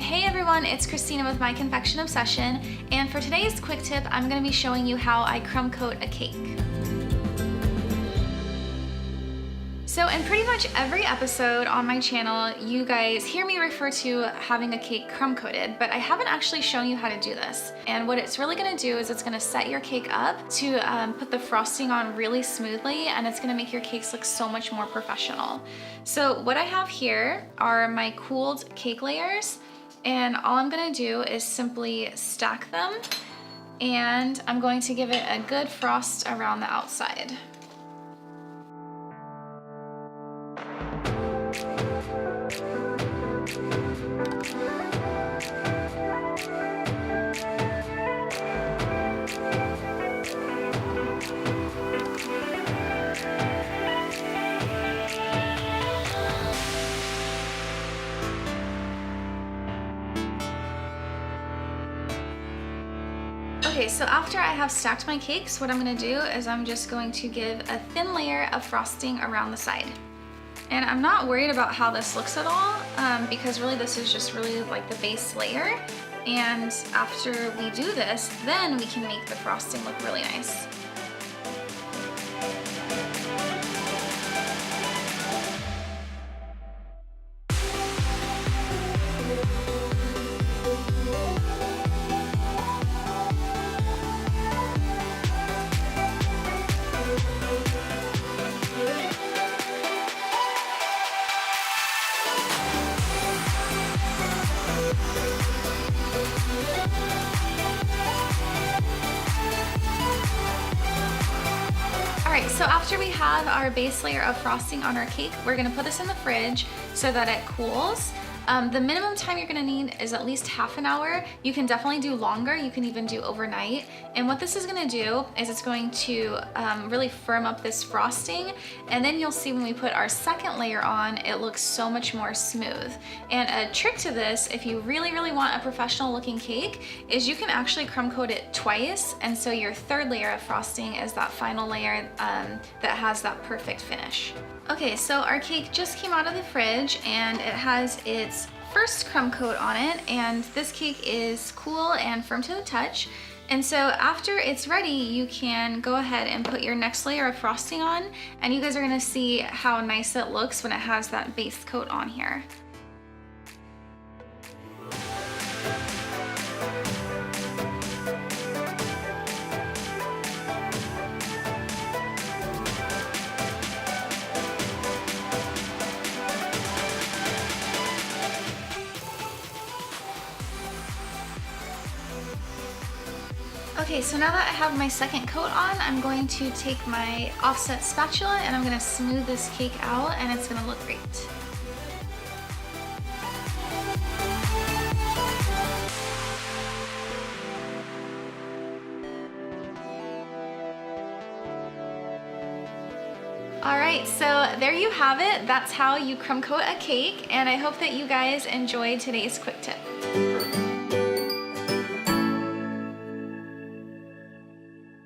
Hey everyone, it's Christina with My Confection Obsession, and for today's quick tip, I'm going to be showing you how I crumb coat a cake. So in pretty much every episode on my channel, you guys hear me refer to having a cake crumb coated, but I haven't actually shown you how to do this. And what it's really gonna do is it's gonna set your cake up to put the frosting on really smoothly, and it's gonna make your cakes look so much more professional. So what I have here are my cooled cake layers, and all I'm gonna do is simply stack them, and I'm going to give it a good frost around the outside. Okay, so after I have stacked my cakes, what I'm gonna do is I'm just going to give a thin layer of frosting around the side. And I'm not worried about how this looks at all, because really this is just really like the base layer. And after we do this, then we can make the frosting look really nice. Alright, so after we have our base layer of frosting on our cake, we're going to put this in the fridge so that it cools. The minimum time you're going to need is at least half an hour. You can definitely do longer, you can even do overnight. And what this is going to do is it's going to really firm up this frosting, and then you'll see when we put our second layer on, it looks so much more smooth. And a trick to this, if you really want a professional looking cake, is you can actually crumb coat it twice, and so your third layer of frosting is that final layer that has that perfect finish. Okay, so our cake just came out of the fridge and it has its first crumb coat on it, and this cake is cool and firm to the touch. And so after it's ready, you can go ahead and put your next layer of frosting on, and you guys are gonna see how nice it looks when it has that base coat on here. Okay, so now that I have my second coat on, I'm going to take my offset spatula and I'm going to smooth this cake out, and it's going to look great. Alright, so there you have it. That's how you crumb coat a cake, and I hope that you guys enjoyed today's quick tip.